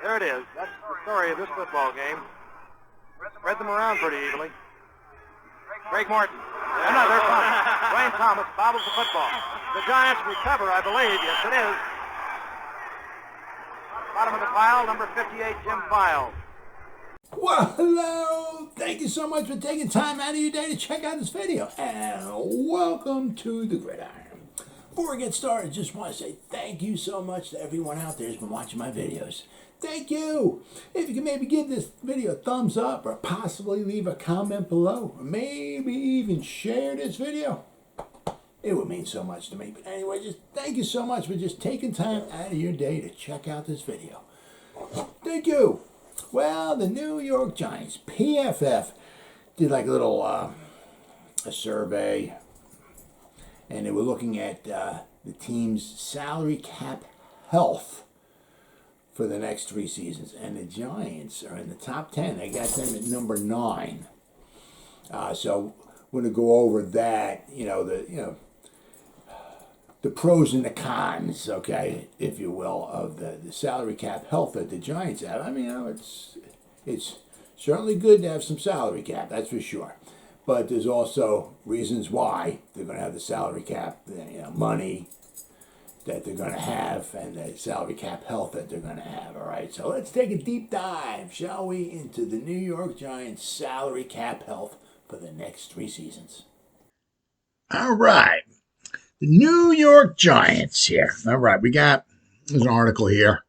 There it is. That's the story of this football game. Spread them around pretty evenly. Greg Martin. Another punt. Dwayne Thomas bobbles the football. The Giants recover, I believe. Yes, it is. Bottom of the pile, number 58, Jim Files. Well, hello. Thank you so much for taking time out of your day to check out this video. And welcome to the Gridiron. Before we get started, I just want to say thank you so much to everyone out there who's been watching my videos. Thank you. If you can maybe give this video a thumbs up or possibly leave a comment below, or maybe even share this video, it would mean so much to me. But anyway, just thank you so much for just taking time out of your day to check out this video. Thank you. Well, the New York Giants, PFF, did like a little a survey, and they were looking at the team's salary cap health for the next 3 seasons. And the Giants are in the top 10. They got them at number 9. So we're going to go over that, the pros and the cons, okay, if you will, of the salary cap health that the Giants have. I mean, it's certainly good to have some salary cap, that's for sure. But there's also reasons why they're going to have the salary cap, money that they're going to have, and the salary cap health that they're going to have, all right? So let's take a deep dive, shall we, into the New York Giants salary cap health for the next 3 seasons. All right. The New York Giants here. All right, there's an article here.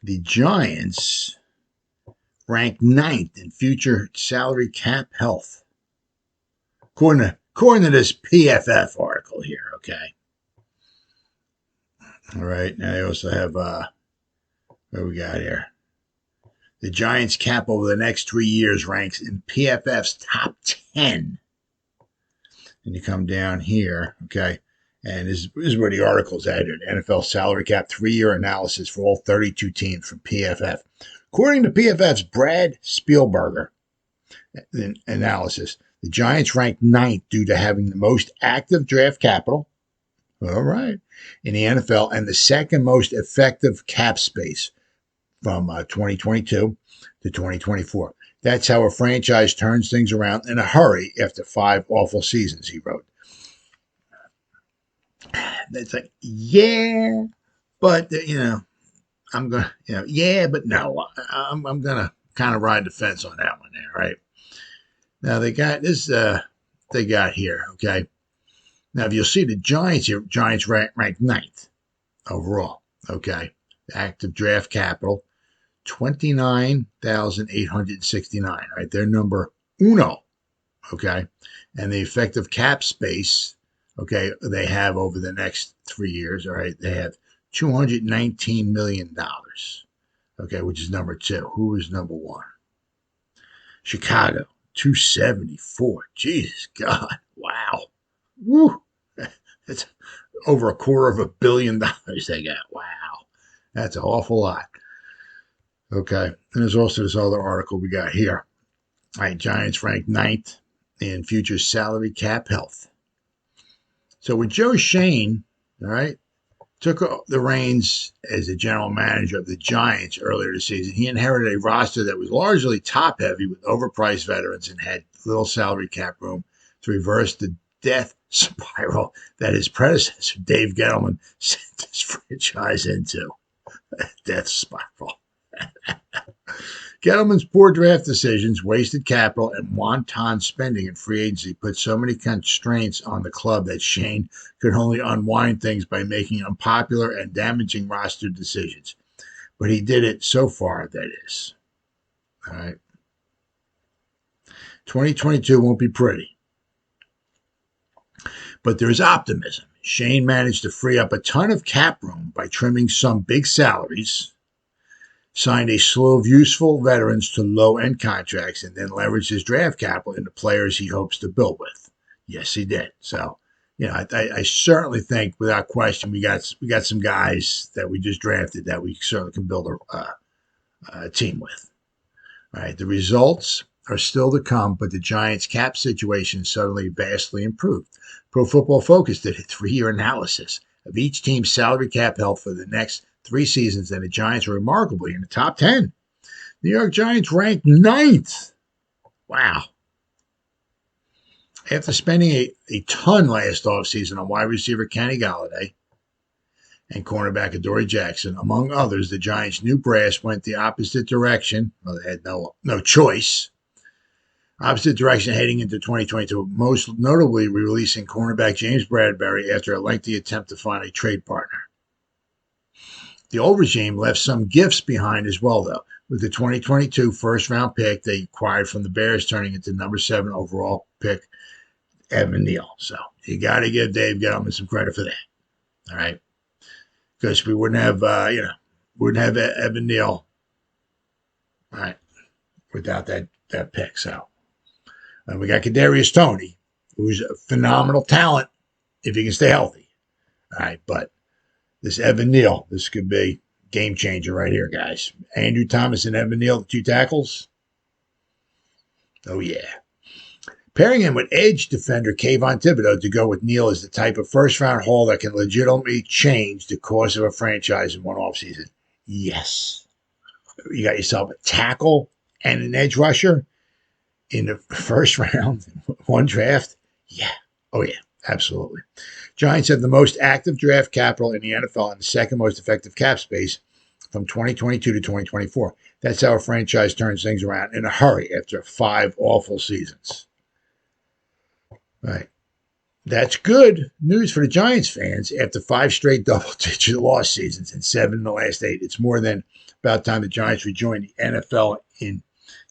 The Giants rank 9th in future salary cap health, according to this PFF article here, okay? All right, now they also have, what we got here? The Giants cap over the next 3 years ranks in PFF's top 10. And you come down here, okay, and this is where the article's at. NFL salary cap 3-year analysis for all 32 teams from PFF. According to PFF's Brad Spielberger analysis, the Giants ranked 9th due to having the most active draft capital, all right, in the NFL, and the second most effective cap space from 2022 to 2024. That's how a franchise turns things around in a hurry after 5 awful seasons, he wrote. It's like, yeah, but, I'm going to, yeah, but no. I'm going to kind of ride the fence on that one there, right? Now, they got this, they got here, okay? Now, if you'll see the Giants here, Giants ranked 9th overall, okay? Active draft capital, 29,869, right? They're number uno, okay? And the effective cap space, okay, they have over the next 3 years, all right? They have $219 million, okay, which is number 2. Who is number 1? Chicago, 274. Jesus God, wow. Woo. It's over $250 million they got. Wow. That's an awful lot. Okay. And there's also this other article we got here. All right. Giants ranked 9th in future salary cap health. So when Joe Schoen, all right, took the reins as the general manager of the Giants earlier this season, he inherited a roster that was largely top heavy with overpriced veterans and had little salary cap room to reverse the death spiral that his predecessor, Dave Gettleman, sent this franchise into. Death spiral. Gettleman's poor draft decisions, wasted capital, and wanton spending in free agency put so many constraints on the club that Schoen could only unwind things by making unpopular and damaging roster decisions. But he did it so far, that is. All right. 2022 won't be pretty. But there is optimism. Schoen managed to free up a ton of cap room by trimming some big salaries, signed a slew of useful veterans to low-end contracts, and then leveraged his draft capital into players he hopes to build with. Yes, he did. So, I certainly think, without question, we got some guys that we just drafted that we certainly can build a team with. All right, the results are still to come, but the Giants' cap situation suddenly vastly improved. Pro Football Focus did a 3-year analysis of each team's salary cap health for the next 3 seasons, and the Giants were remarkably in the top 10. New York Giants ranked 9th. Wow. After spending a ton last offseason on wide receiver Kenny Golladay and cornerback Adoree Jackson, among others, the Giants' new brass went the opposite direction. Well, they had no choice. Opposite direction heading into 2022, most notably releasing cornerback James Bradbury after a lengthy attempt to find a trade partner. The old regime left some gifts behind as well, though, with the 2022 first-round pick they acquired from the Bears turning into number 7 overall pick, Evan Neal. So you got to give Dave Gettleman some credit for that. All right, because we wouldn't have, Evan Neal, all right, without that pick. So we got Kadarius Toney, who's a phenomenal talent if he can stay healthy. All right, but this Evan Neal, this could be game changer right here, guys. Andrew Thomas and Evan Neal, the 2 tackles. Oh yeah. Pairing him with edge defender Kayvon Thibodeau to go with Neal is the type of first-round haul that can legitimately change the course of a franchise in one offseason. Yes. You got yourself a tackle and an edge rusher in the first round, one draft. Yeah. Oh, yeah. Absolutely. Giants have the most active draft capital in the NFL and the second most effective cap space from 2022 to 2024. That's how a franchise turns things around in a hurry after 5 awful seasons. Right. That's good news for the Giants fans after 5 straight double-digit loss seasons and 7 in the last 8. It's more than about time the Giants rejoin the NFL in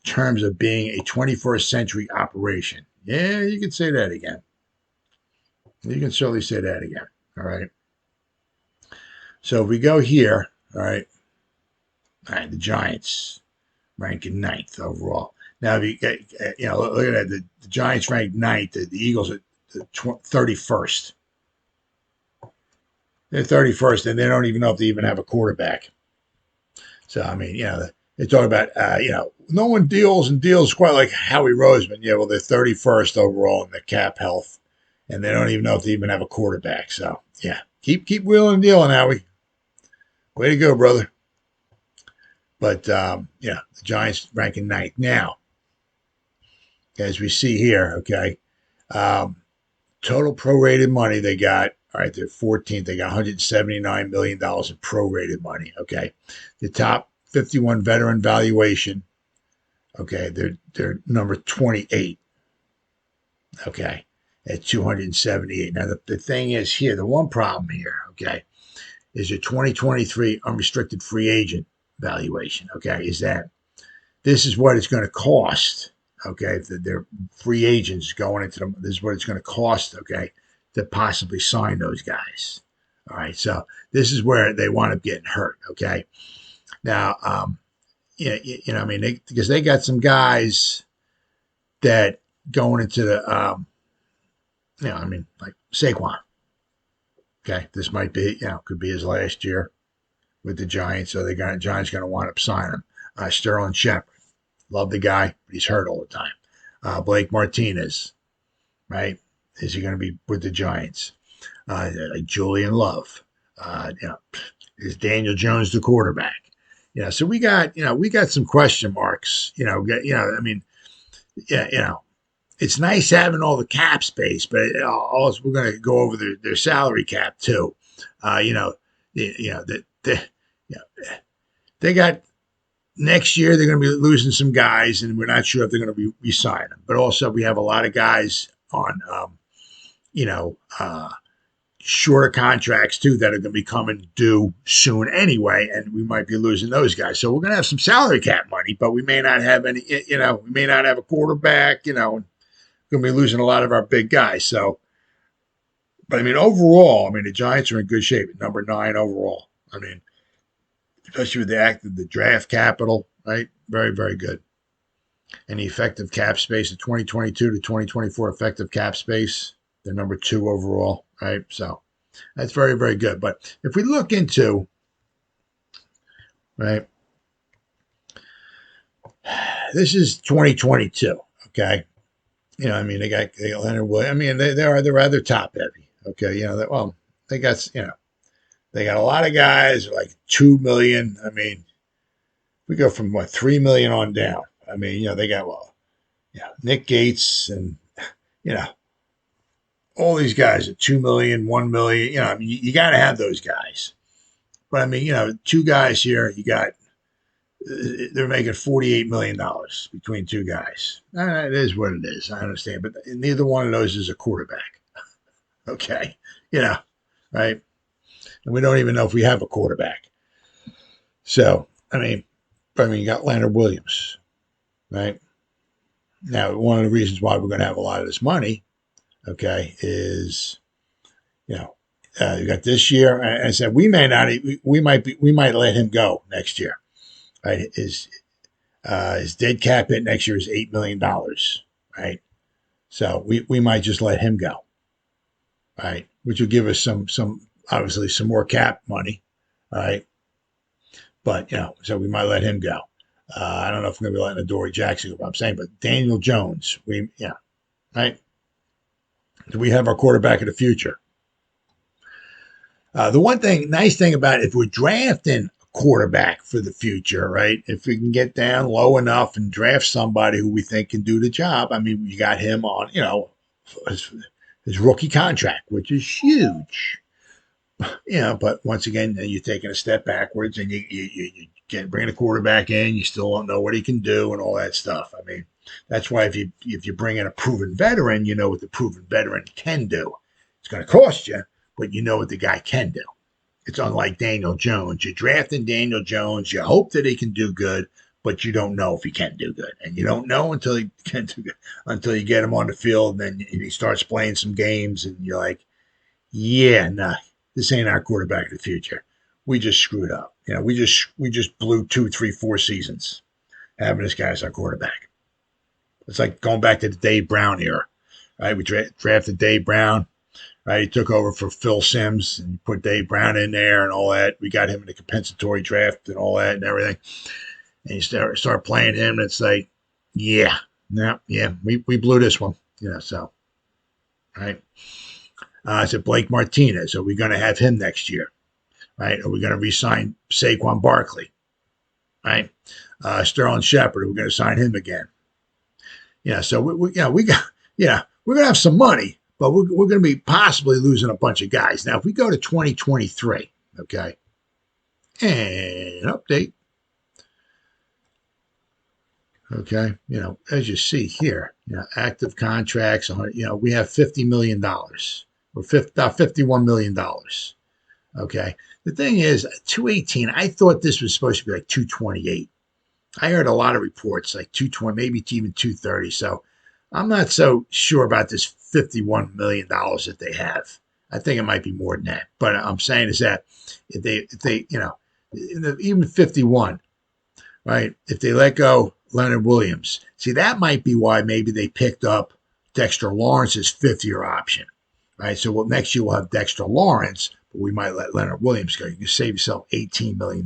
terms of being a 21st century operation. Yeah, you can say that again. You can certainly say that again. All right. So if we go here, all right, the Giants ranking 9th overall. Now, if you get, look at that. The Giants ranked 9th. The Eagles are 31st. They're 31st, and they don't even know if they even have a quarterback. So, I mean, they talk about, no one deals quite like Howie Roseman. Yeah, well, they're 31st overall in the cap health, and they don't even know if they even have a quarterback. So, yeah, keep wheeling and dealing, Howie. Way to go, brother. But, the Giants ranking 9th. Now, as we see here, okay, total prorated money they got. All right, they're 14th. They got $179 million in prorated money, okay. The top 51 veteran valuation, okay, they're number 28, okay, at 278. Now, the thing is here, the one problem here, okay, is your 2023 unrestricted free agent valuation, okay, is that this is what it's going to cost, okay, if they're free agents going into them, this is what it's going to cost, okay, to possibly sign those guys. All right, so this is where they wind up getting hurt, okay. Now, because they got some guys that going into the, like Saquon. Okay, this might be, could be his last year with the Giants, so Giants going to wind up signing him. Sterling Shepard, love the guy, but he's hurt all the time. Blake Martinez, right? Is he going to be with the Giants? Julian Love, is Daniel Jones the quarterback? So we got some question marks. It's nice having all the cap space, but also we're going to go over their salary cap too. They got next year they're going to be losing some guys, and we're not sure if they're going to be re-signing them. But also we have a lot of guys on, shorter contracts too that are going to be coming due soon anyway, and we might be losing those guys. So we're going to have some salary cap money, but we may not have any. We may not have a quarterback. We're going to be losing a lot of our big guys. So, but overall, the Giants are in good shape at number 9 overall. Especially with the draft capital, right? Very, very good. And the effective cap space, the 2022 to 2024 effective cap space, they're number 2 overall, right? So that's very, very good. But if we look into, right, this is 2022, okay? They got Leonard Williams. They're rather top heavy, okay? They got, They got a lot of guys like 2 million. I mean, we go from what 3 million on down. I mean, they got Nick Gates and all these guys at 2 million, 1 million. I mean, you got to have those guys. But I mean, 2 guys here, they're making $48 million between 2 guys. It is what it is. I understand. But neither one of those is a quarterback. Okay. Right? And we don't even know if we have a quarterback. So, I mean, you got Leonard Williams, right? Now, one of the reasons why we're going to have a lot of this money, okay, is, you got this year. And I said we might let him go next year. Right? His dead cap hit next year is $8 million. Right? So we might just let him go. Right? Which will give us some obviously some more cap money. All right. But so we might let him go. I don't know if we're gonna be letting Adoree Jackson go, but I'm saying, but Daniel Jones, right? Do we have our quarterback of the future? The nice thing about it, if we're drafting a quarterback for the future, right? If we can get down low enough and draft somebody who we think can do the job, I mean, you got him on, his rookie contract, which is huge. But once again, you're taking a step backwards, and you can't bring a quarterback in. You still don't know what he can do and all that stuff. I mean, that's why if you bring in a proven veteran, you know what the proven veteran can do. It's going to cost you, but you know what the guy can do. It's unlike Daniel Jones. You're drafting Daniel Jones. You hope that he can do good, but you don't know if he can do good, and you don't know until he can do good, until you get him on the field, and then he starts playing some games, and you're like, yeah, nah. This ain't our quarterback of the future. We just screwed up. We just blew 2, 3, 4 seasons having this guy as our quarterback. It's like going back to the Dave Brown era, right? We drafted Dave Brown, right? He took over for Phil Simms and put Dave Brown in there and all that. We got him in the compensatory draft and all that and everything. And you start playing him, and it's like, we blew this one, so, right? I said Blake Martinez. Are we going to have him next year? Right? Are we going to re-sign Saquon Barkley? Right? Sterling Shepard. Are we going to sign him again? So we're going to have some money, but we're going to be possibly losing a bunch of guys. Now, if we go to 2023, okay, and update, okay, as you see here, active contracts, we have $50 million. We're $51 million. Okay. The thing is, 218, I thought this was supposed to be like 228. I heard a lot of reports like 220, maybe even 230. So I'm not so sure about this $51 million that they have. I think it might be more than that. But I'm saying is that if they even 51, right? If they let go Leonard Williams, see, that might be why maybe they picked up Dexter Lawrence's 5th-year option. Right, so next year we'll have Dexter Lawrence, but we might let Leonard Williams go. You can save yourself $18 million.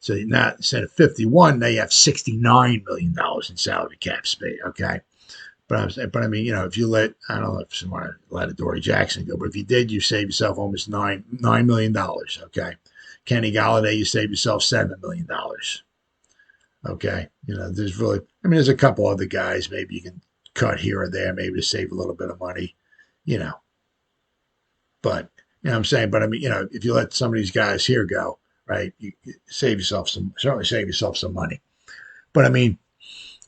So now instead of 51, now you have $69 million in salary cap space. Okay, but I mean, if you I don't know if someone let Adoree Jackson go, but if you did, you save yourself almost $9 million. Okay, Kenny Golladay, you save yourself $7 million. Okay, there's a couple other guys maybe you can cut here or there, maybe to save a little bit of money. But I'm saying, but I mean, if you let some of these guys here go, right, you certainly save yourself some money. But I mean,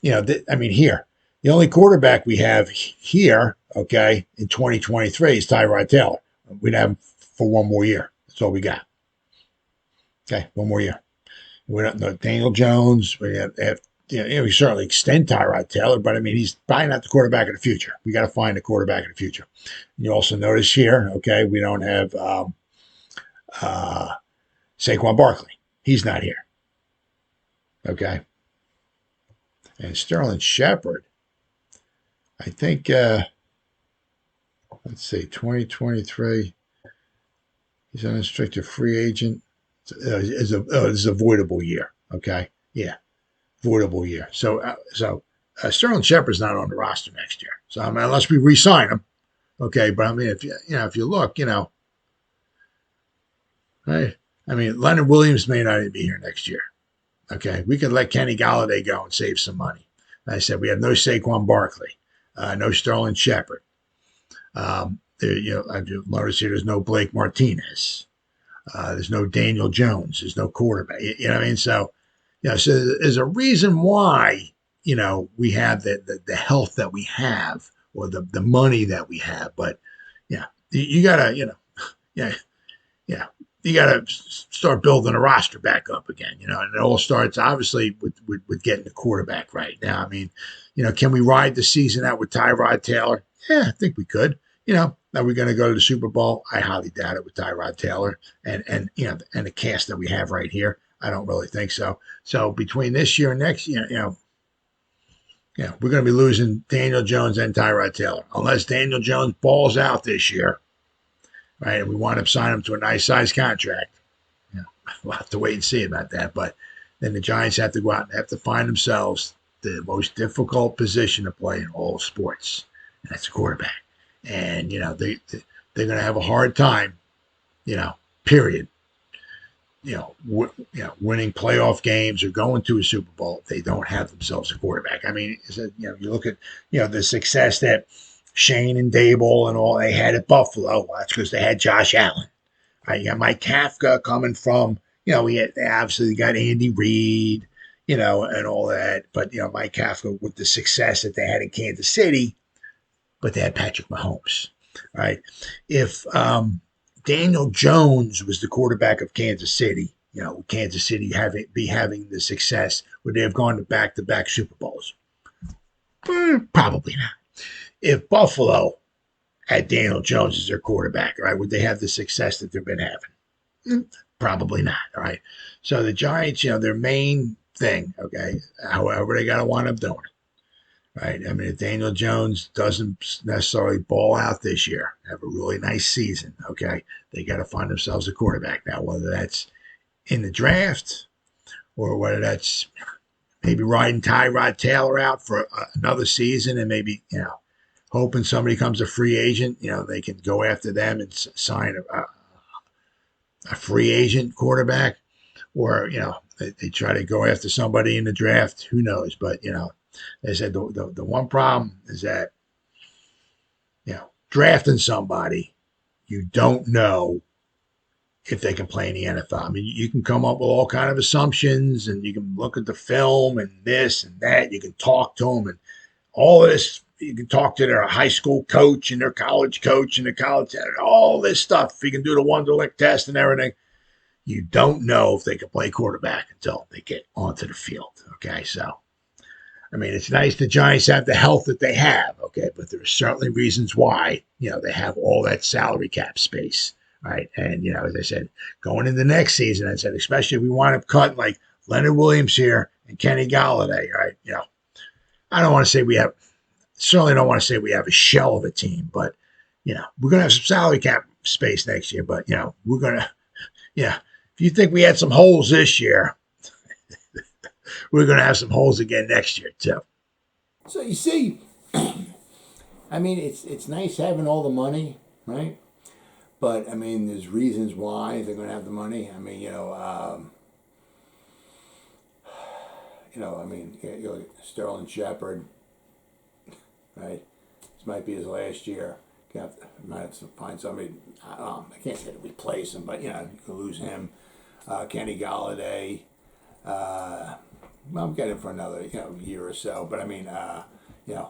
here, the only quarterback we have here, okay, in 2023 is Tyrod Taylor. We'd have him for one more year. That's all we got. Okay, one more year. We don't know Daniel Jones. We have we certainly extend Tyrod Taylor, but I mean, he's probably not the quarterback of the future. We got to find a quarterback of the future. And you also notice here, okay, we don't have Saquon Barkley. He's not here. Okay. And Sterling Shepard, I think, let's see, 2023, he's an unrestricted free agent. It's a voidable year. Okay. Yeah. Voidable year. So Sterling Shepard's not on the roster next year. So I mean, unless we re-sign him, okay. But I mean, if you look, right? I mean, Leonard Williams may not even be here next year. Okay, we could let Kenny Golladay go and save some money. I said we have no Saquon Barkley, no Sterling Shepard. I've noticed here there's no Blake Martinez. There's no Daniel Jones. There's no quarterback. You know what I mean? So, so there's a reason why, we have the health that we have or the money that we have. But, yeah, you got to, yeah, yeah. You got to start building a roster back up again, and it all starts obviously with getting the quarterback right. Now, I mean, can we ride the season out with Tyrod Taylor? Yeah, I think we could. Are we going to go to the Super Bowl? I highly doubt it with Tyrod Taylor and the cast that we have right here. I don't really think so. So between this year and next year, we're going to be losing Daniel Jones and Tyrod Taylor unless Daniel Jones balls out this year. Right, and we wind up signing him to a nice size contract. We'll have to wait and see about that. But then the Giants have to go out and have to find themselves the most difficult position to play in all sports, and that's a quarterback. And they're going to have a hard time, period. Winning playoff games or going to a Super Bowl if they don't have themselves a quarterback. I mean, you look at the success that Shane and Dable and all they had at Buffalo. Well, that's because they had Josh Allen. Right? You got Mike Kafka coming from, they obviously got Andy Reid, and all that. But, Mike Kafka with the success that they had in Kansas City, but they had Patrick Mahomes, right? If Daniel Jones was the quarterback of Kansas City, Kansas City having the success, would they have gone to back-to-back Super Bowls? Probably not. If Buffalo had Daniel Jones as their quarterback, right, would they have the success that they've been having? Probably not, all right? So the Giants, their main thing, okay, however they got to wind up doing it, right? I mean, if Daniel Jones doesn't necessarily ball out this year, have a really nice season, okay, they got to find themselves a quarterback. Now, whether that's in the draft or whether that's maybe riding Tyrod Taylor out for another season and maybe, hoping somebody comes a free agent, they can go after them and sign a free agent quarterback, or they try to go after somebody in the draft. Who knows? But they said the one problem is that drafting somebody, you don't know if they can play in the NFL. I mean, you can come up with all kind of assumptions, and you can look at the film and this and that. You can talk to them and all of this. You can talk to their high school coach and their college coach and the college, all this stuff. You can do the Wonderlic test and everything. You don't know if they can play quarterback until they get onto the field. Okay, so, I mean, it's nice the Giants have the health that they have, okay, but there's certainly reasons why, they have all that salary cap space, right? And, as I said, going into next season, I said, especially if we wind up cutting like Leonard Williams here and Kenny Golladay, right? I don't want to say certainly don't want to say we have a shell of a team, but, we're going to have some salary cap space next year. But, we're going to, if you think we had some holes this year, we're going to have some holes again next year, too. So you see, I mean, it's nice having all the money, right? But, I mean, there's reasons why they're going to have the money. I mean, Sterling Shepard, right? This might be his last year. Might have to find somebody. I can't say to replace him, but you can lose him. Kenny Golladay. I'll get him for another year or so. But I mean,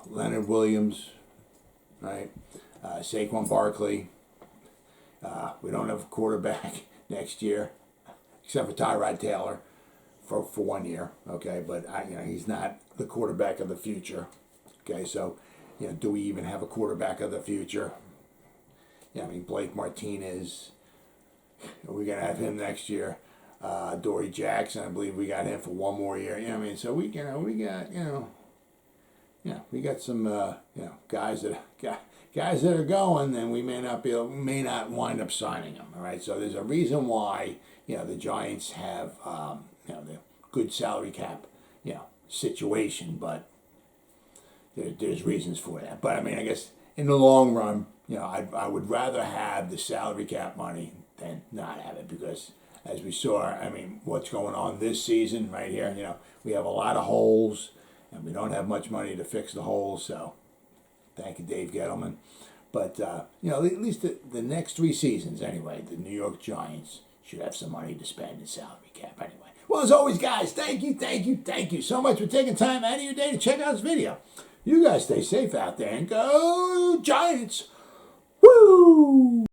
Leonard Williams, right? Saquon Barkley. We don't have a quarterback next year, except for Tyrod Taylor, for 1 year. Okay, but he's not the quarterback of the future. Okay, so. Do we even have a quarterback of the future? Blake Martinez, we're going to have him next year. Adoree Jackson, I believe we got him for 1 more year. So we got some guys that are going, and we may not wind up signing them. All right, so there's a reason why the Giants have the good salary cap situation, but. There's reasons for that. But, I mean, I guess in the long run, I would rather have the salary cap money than not have it, because as we saw, I mean, what's going on this season right here, you know, we have a lot of holes, and we don't have much money to fix the holes, so thank you, Dave Gettleman. But, you know, at least the next 3 seasons, anyway, the New York Giants should have some money to spend in salary cap anyway. Well, as always, guys, thank you so much for taking time out of your day to check out this video. You guys stay safe out there and go Giants! Woo!